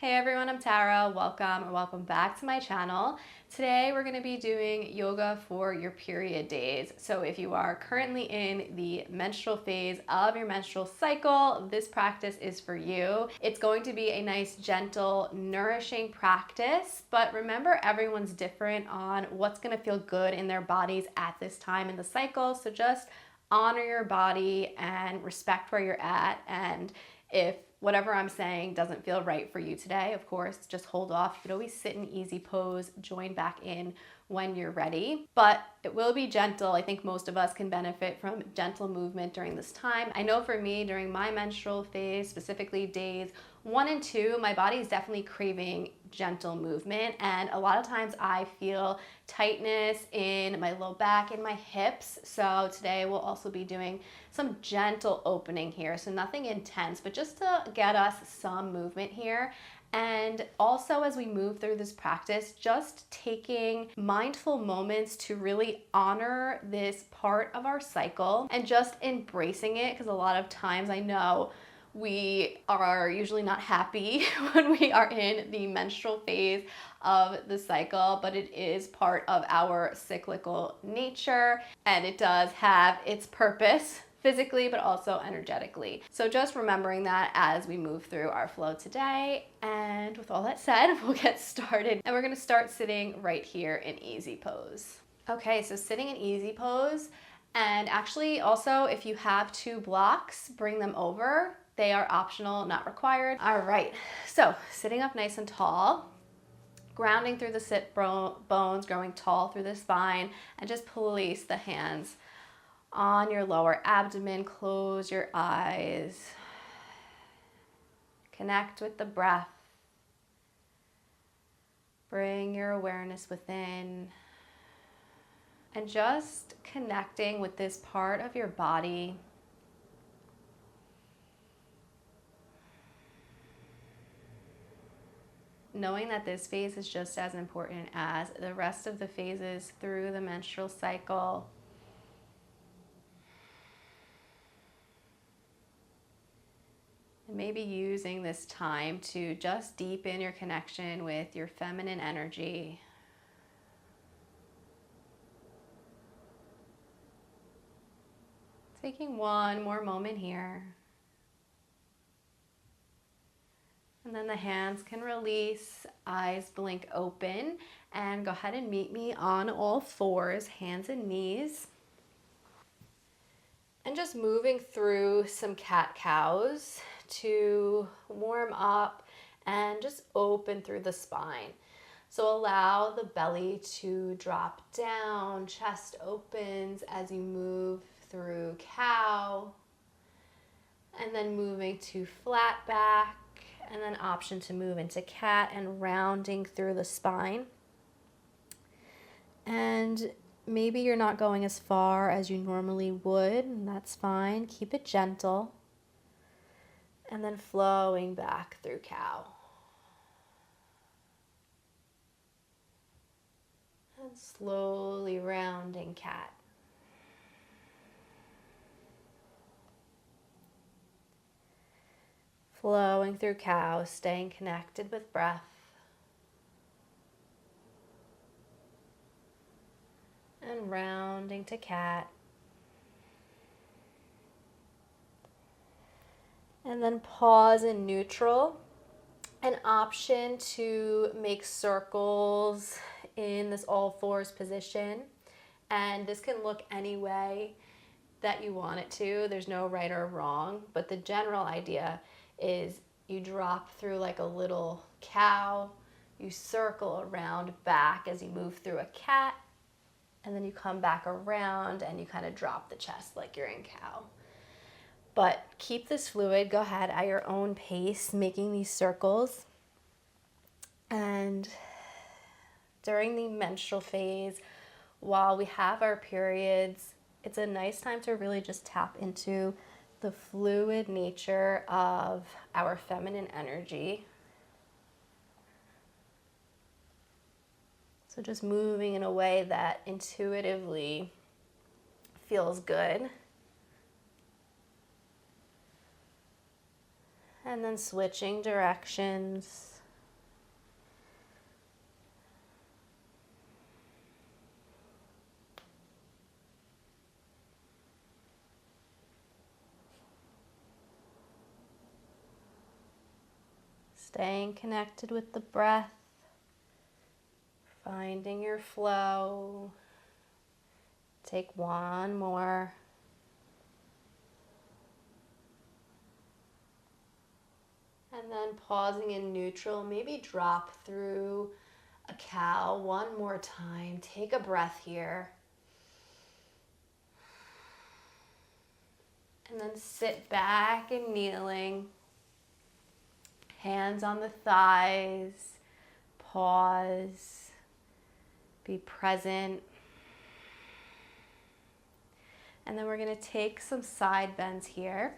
Hey everyone, I'm Tara. Welcome back to my channel. Today we're going to be doing yoga for your period days. So if you are currently in the menstrual phase of your menstrual cycle, this practice is for you. It's going to be a nice, gentle, nourishing practice, but remember everyone's different on what's going to feel good in their bodies at this time in the cycle. So just honor your body and respect where you're at, and if whatever I'm saying doesn't feel right for you today, of course, just hold off. You could always sit in easy pose, join back in when you're ready, but it will be gentle. I think most of us can benefit from gentle movement during this time. I know for me, during my menstrual phase, specifically days 1 and 2, my body is definitely craving gentle movement, and a lot of times I feel tightness in my low back and my hips. So today we'll also be doing some gentle opening here, so nothing intense, but just to get us some movement here. And also, as we move through this practice, just taking mindful moments to really honor this part of our cycle and just embracing it, because a lot of times I know we are usually not happy when we are in the menstrual phase of the cycle, but it is part of our cyclical nature and it does have its purpose physically, but also energetically. So just remembering that as we move through our flow today. And with all that said, we'll get started. And we're gonna start sitting right here in easy pose. Okay, so sitting in easy pose, and actually also if you have 2 blocks, bring them over. They are optional, not required. All right, so sitting up nice and tall, grounding through the sit bones, growing tall through the spine, and just place the hands on your lower abdomen. Close your eyes. Connect with the breath. Bring your awareness within. And just connecting with this part of your body. Knowing that this phase is just as important as the rest of the phases through the menstrual cycle. And maybe using this time to just deepen your connection with your feminine energy. Taking one more moment here. And then the hands can release, eyes blink open, and go ahead and meet me on all fours, hands and knees. And just moving through some cat-cows to warm up and just open through the spine. So allow the belly to drop down, chest opens as you move through cow, and then moving to flat back, and then option to move into cat and rounding through the spine. And maybe you're not going as far as you normally would, and that's fine. Keep it gentle. And then flowing back through cow. And slowly rounding cat. Flowing through cow, staying connected with breath. And rounding to cat. And then pause in neutral. An option to make circles in this all fours position. And this can look any way that you want it to. There's no right or wrong, but the general idea is you drop through like a little cow, you circle around back as you move through a cat, and then you come back around and you kind of drop the chest like you're in cow. But keep this fluid, go ahead at your own pace, making these circles. And during the menstrual phase, while we have our periods, it's a nice time to really just tap into the fluid nature of our feminine energy. So just moving in a way that intuitively feels good. And then switching directions. Staying connected with the breath, finding your flow. Take one more. And then pausing in neutral, maybe drop through a cow one more time. Take a breath here. And then sit back and kneeling. Hands on the thighs. Pause. Be present. And then we're going to take some side bends here.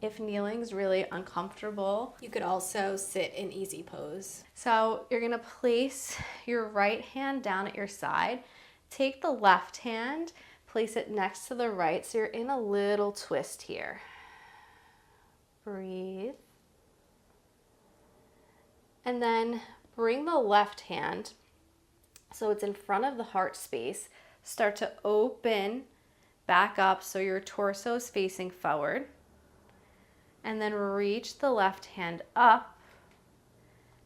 If kneeling's really uncomfortable, you could also sit in easy pose. So you're gonna place your right hand down at your side. Take the left hand, place it next to the right, so you're in a little twist here. Breathe. And then bring the left hand so it's in front of the heart space. Start to open back up so your torso is facing forward. And then reach the left hand up,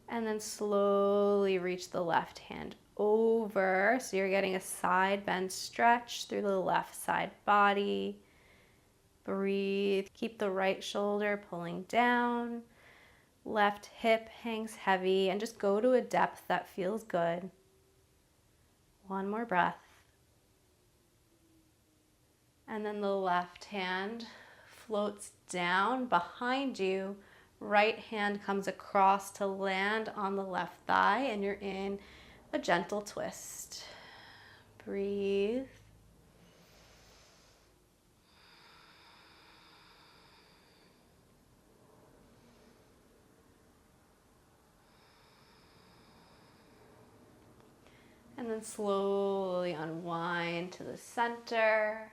and then slowly reach the left hand over. So you're getting a side bend stretch through the left side body. Breathe. Keep the right shoulder pulling down. Left hip hangs heavy, and just go to a depth that feels good. One more breath. And then the left hand floats down behind you. Right hand comes across to land on the left thigh, and you're in a gentle twist. Breathe. And then slowly unwind to the center.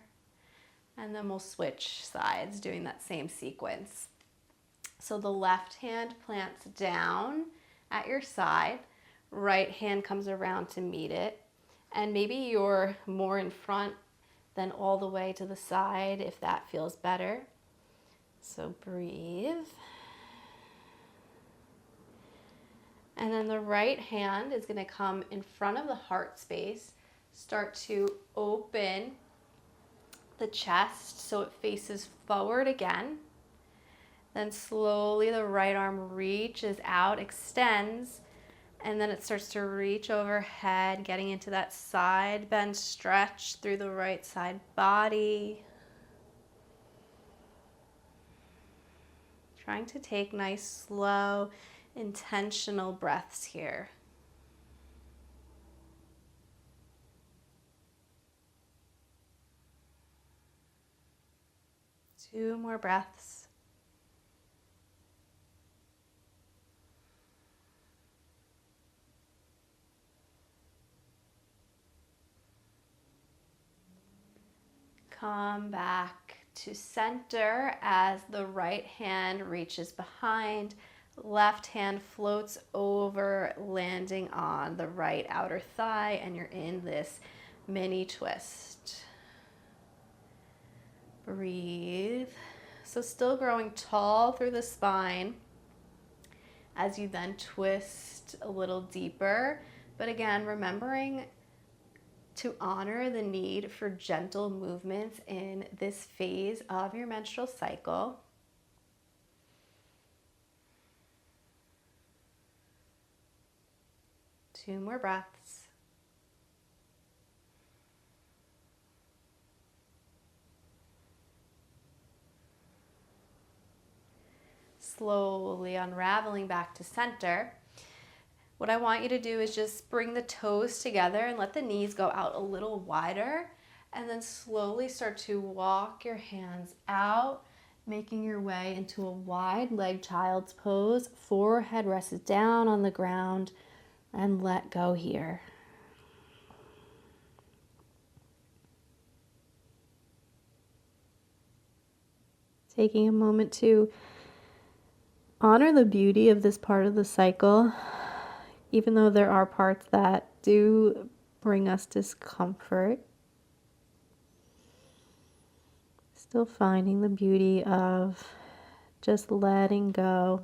And then we'll switch sides, doing that same sequence. So the left hand plants down at your side. Right hand comes around to meet it. And maybe you're more in front than all the way to the side if that feels better. So breathe. And then the right hand is going to come in front of the heart space. Start to open the chest so it faces forward again. Then slowly the right arm reaches out, extends, and then it starts to reach overhead, getting into that side bend stretch through the right side body. Trying to take nice, slow, intentional breaths here. Two more breaths. Come back to center as the right hand reaches behind. Left hand floats over, landing on the right outer thigh, and you're in this mini twist. Breathe. So still growing tall through the spine as you then twist a little deeper. But again, remembering to honor the need for gentle movements in this phase of your menstrual cycle. Two more breaths. Slowly unraveling back to center. What I want you to do is just bring the toes together and let the knees go out a little wider, and then slowly start to walk your hands out, making your way into a wide leg child's pose. Forehead rests down on the ground, and let go here. Taking a moment to honor the beauty of this part of the cycle, even though there are parts that do bring us discomfort. Still finding the beauty of just letting go.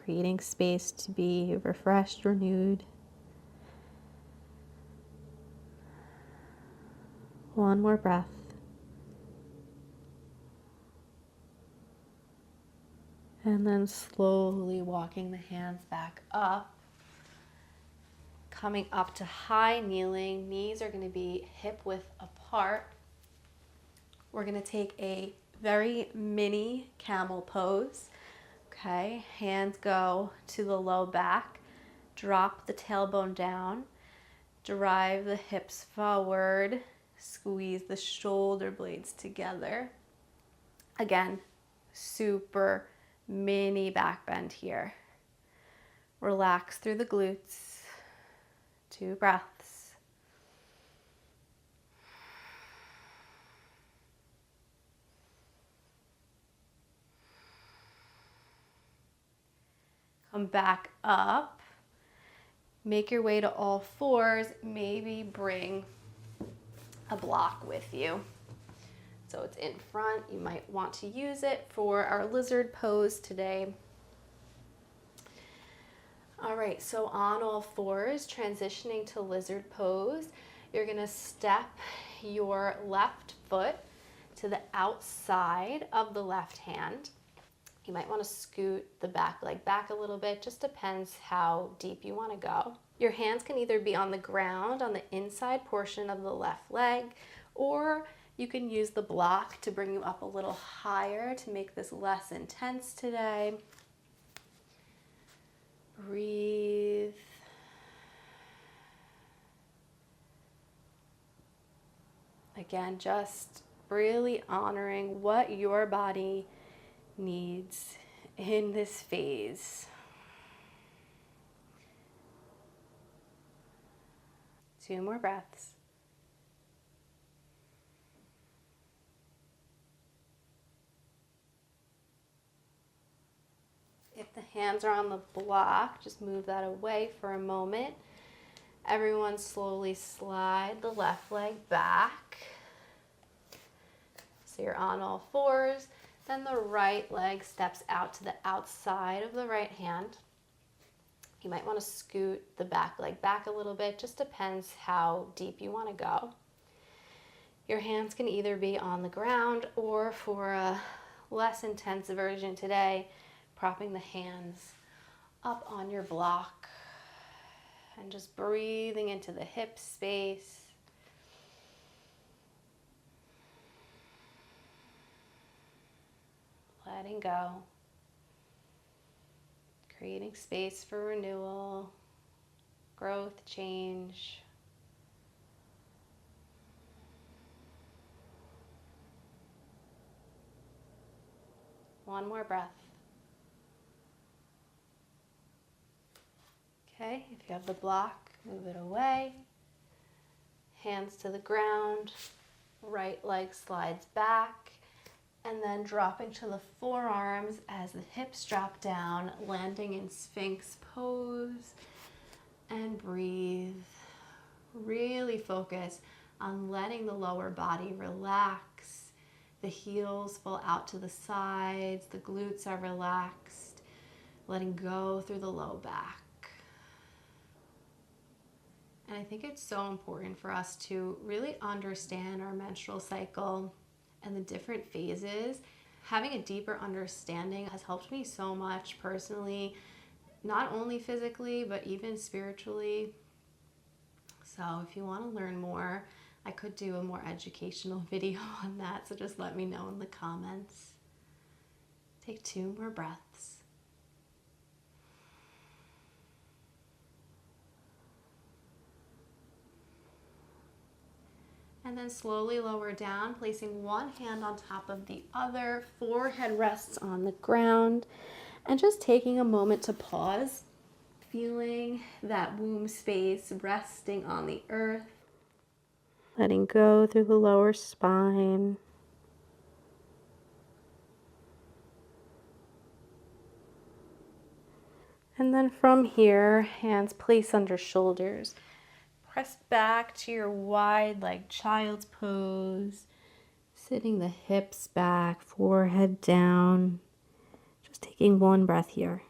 creating space to be refreshed, renewed. One more breath. And then slowly walking the hands back up. Coming up to high kneeling. Knees are going to be hip width apart. We're going to take a very mini camel pose. Okay, hands go to the low back. Drop the tailbone down. Drive the hips forward. Squeeze the shoulder blades together. Again, super mini back bend here. Relax through the glutes. 2 breaths. Come back up. Make your way to all fours. Maybe bring a block with you. So it's in front. You might want to use it for our lizard pose today. All right, so on all fours, transitioning to lizard pose, you're gonna step your left foot to the outside of the left hand. You might want to scoot the back leg back a little bit, just depends how deep you want to go. Your hands can either be on the ground on the inside portion of the left leg, or you can use the block to bring you up a little higher to make this less intense today. Breathe. Again, just really honoring what your body needs in this phase. 2 more breaths. If the hands are on the block, just move that away for a moment. Everyone slowly slide the left leg back. So you're on all fours. Then the right leg steps out to the outside of the right hand. You might want to scoot the back leg back a little bit, just depends how deep you want to go. Your hands can either be on the ground, or for a less intense version today, propping the hands up on your block and just breathing into the hip space. Letting go. Creating space for renewal, growth, change. One more breath. Okay, if you have the block, move it away. Hands to the ground, right leg slides back, and then dropping to the forearms as the hips drop down, landing in Sphinx pose, and breathe. Really focus on letting the lower body relax. The heels fall out to the sides, the glutes are relaxed, letting go through the low back. And I think it's so important for us to really understand our menstrual cycle and the different phases. Having a deeper understanding has helped me so much personally, not only physically, but even spiritually. So if you want to learn more, I could do a more educational video on that, so just let me know in the comments. Take 2 more breaths. And then slowly lower down, placing one hand on top of the other, forehead rests on the ground, and just taking a moment to pause, feeling that womb space resting on the earth. Letting go through the lower spine. And then from here, hands placed under shoulders. Press back to your wide like child's pose, sitting the hips back, forehead down. Just taking one breath here.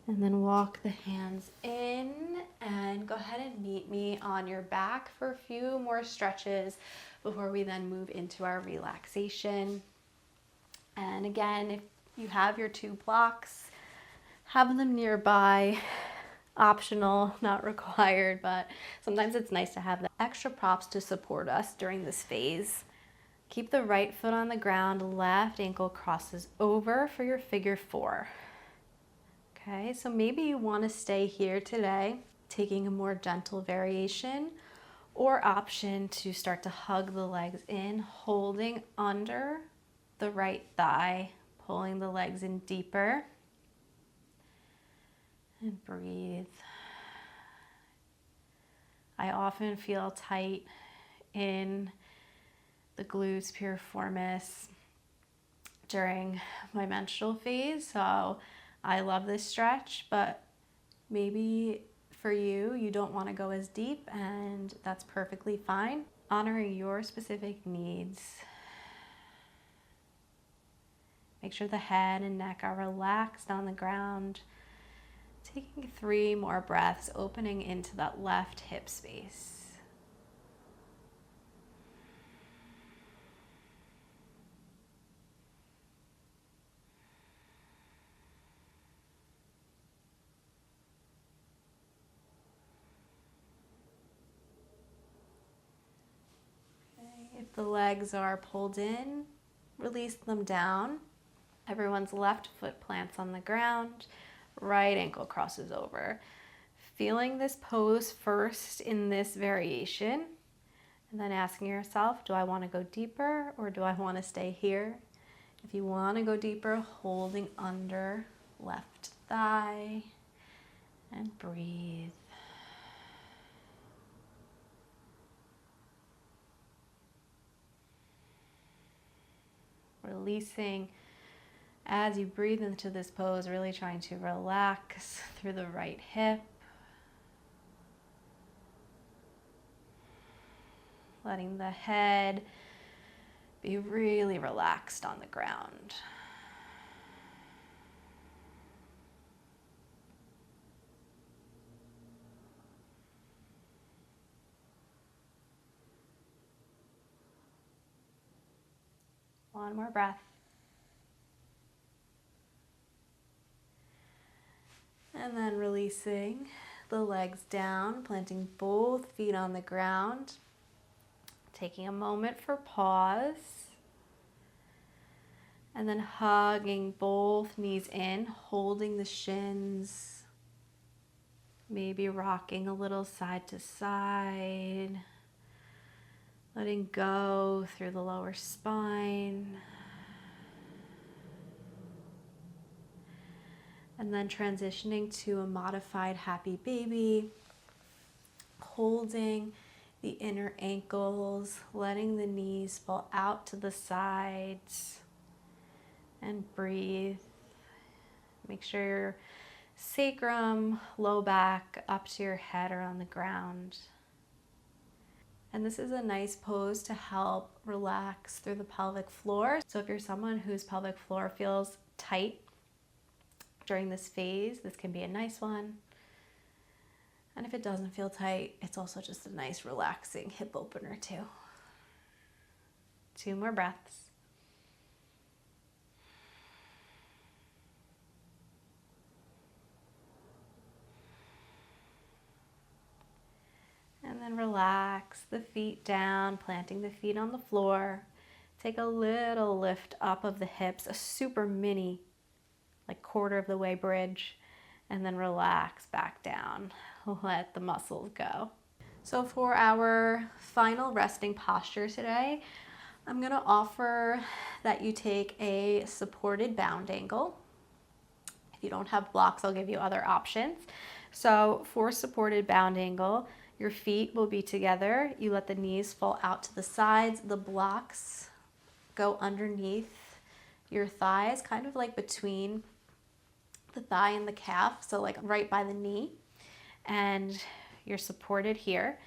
And then walk the hands in and go ahead and meet me on your back for a few more stretches before we then move into our relaxation. And again, if you have your 2 blocks, have them nearby. Optional, not required, but sometimes it's nice to have the extra props to support us during this phase. Keep the right foot on the ground, left ankle crosses over for your figure 4. Okay, so maybe you want to stay here today, taking a more gentle variation, or option to start to hug the legs in, holding under the right thigh, pulling the legs in deeper, and breathe. I often feel tight in the glutes piriformis during my menstrual phase, so I love this stretch, but maybe for you, you don't want to go as deep, and that's perfectly fine. Honoring your specific needs. Make sure the head and neck are relaxed on the ground. Taking 3 more breaths, opening into that left hip space. If the legs are pulled in, release them down. Everyone's left foot plants on the ground, right ankle crosses over. Feeling this pose first in this variation, and then asking yourself, do I want to go deeper or do I want to stay here? If you want to go deeper, holding under left thigh, and breathe. Releasing as you breathe into this pose, really trying to relax through the right hip. Letting the head be really relaxed on the ground. One more breath. And then releasing the legs down, planting both feet on the ground. Taking a moment for pause. And then hugging both knees in, holding the shins. Maybe rocking a little side to side. Letting go through the lower spine. And then transitioning to a modified happy baby. Holding the inner ankles, letting the knees fall out to the sides. And breathe. Make sure your sacrum, low back, up to your head are on the ground. And this is a nice pose to help relax through the pelvic floor. So if you're someone whose pelvic floor feels tight during this phase, this can be a nice one. And if it doesn't feel tight, it's also just a nice relaxing hip opener too. 2 more breaths. And then relax the feet down, planting the feet on the floor. Take a little lift up of the hips, a super mini, like 1/4 of the way bridge, and then relax back down. Let the muscles go. So for our final resting posture today, I'm gonna offer that you take a supported bound angle. If you don't have blocks, I'll give you other options. So for supported bound angle, your feet will be together. You let the knees fall out to the sides. The blocks go underneath your thighs, kind of like between the thigh and the calf, so like right by the knee. And you're supported here.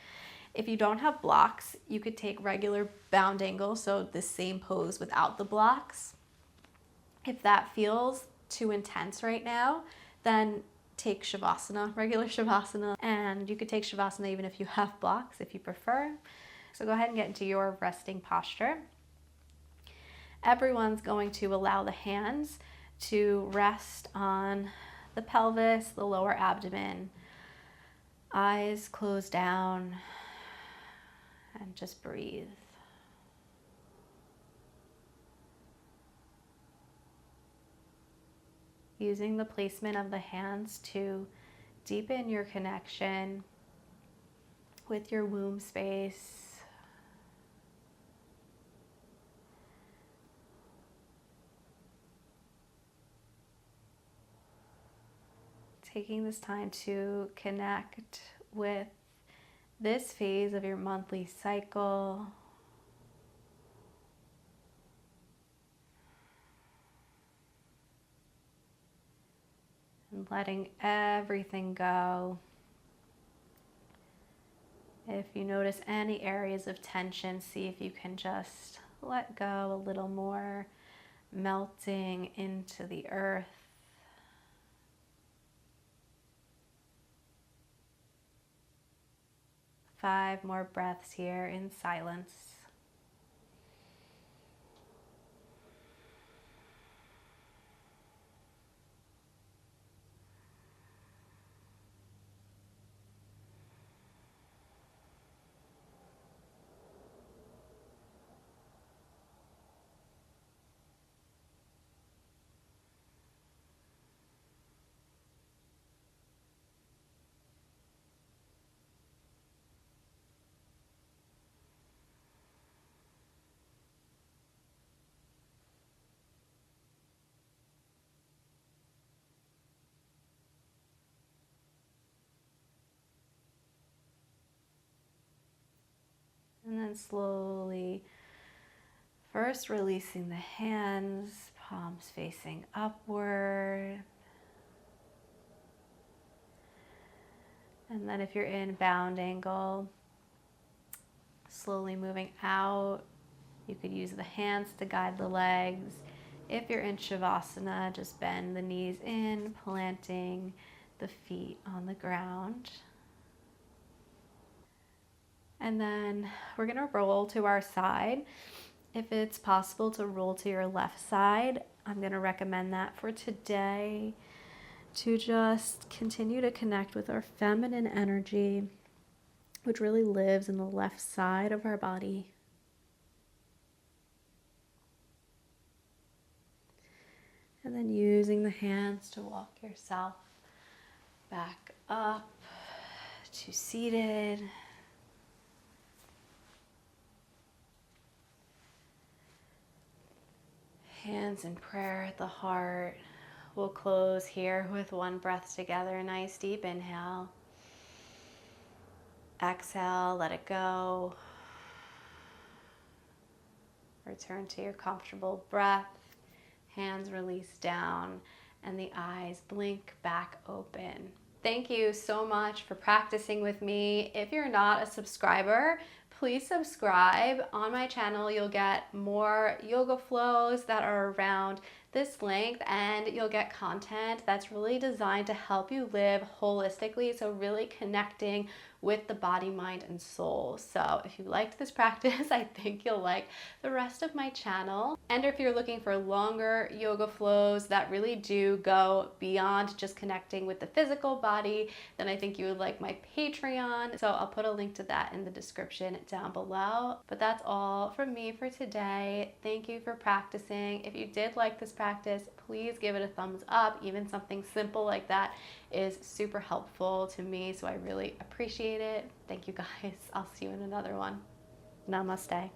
If you don't have blocks, you could take regular bound angle, so the same pose without the blocks. If that feels too intense right now, then take Shavasana, regular Shavasana, and you could take Shavasana even if you have blocks if you prefer. So go ahead and get into your resting posture. Everyone's going to allow the hands to rest on the pelvis, the lower abdomen, eyes closed down, and just breathe. Using the placement of the hands to deepen your connection with your womb space. Taking this time to connect with this phase of your monthly cycle. And letting everything go. If you notice any areas of tension, see if you can just let go a little more, melting into the earth. Five more breaths here in silence. And then slowly, first releasing the hands, palms facing upward. And then if you're in bound angle, slowly moving out. You could use the hands to guide the legs. If you're in Shavasana, just bend the knees in, planting the feet on the ground. And then we're going to roll to our side. If it's possible to roll to your left side, I'm going to recommend that for today, to just continue to connect with our feminine energy, which really lives in the left side of our body. And then using the hands to walk yourself back up to seated. Hands in prayer at the heart. We'll close here with one breath together. Nice deep inhale. Exhale, let it go. Return to your comfortable breath. Hands release down and the eyes blink back open. Thank you so much for practicing with me. If you're not a subscriber, please subscribe. On my channel, you'll get more yoga flows that are around this length, and you'll get content that's really designed to help you live holistically, so really connecting with the body, mind, and soul. So if you liked this practice, I think you'll like the rest of my channel. And if you're looking for longer yoga flows that really do go beyond just connecting with the physical body, then I think you would like my Patreon. So I'll put a link to that in the description down below. But that's all from me for today. Thank you for practicing. If you did like this practice, please give it a thumbs up. Even something simple like that is super helpful to me, so I really appreciate it. Thank you guys. I'll see you in another one. Namaste.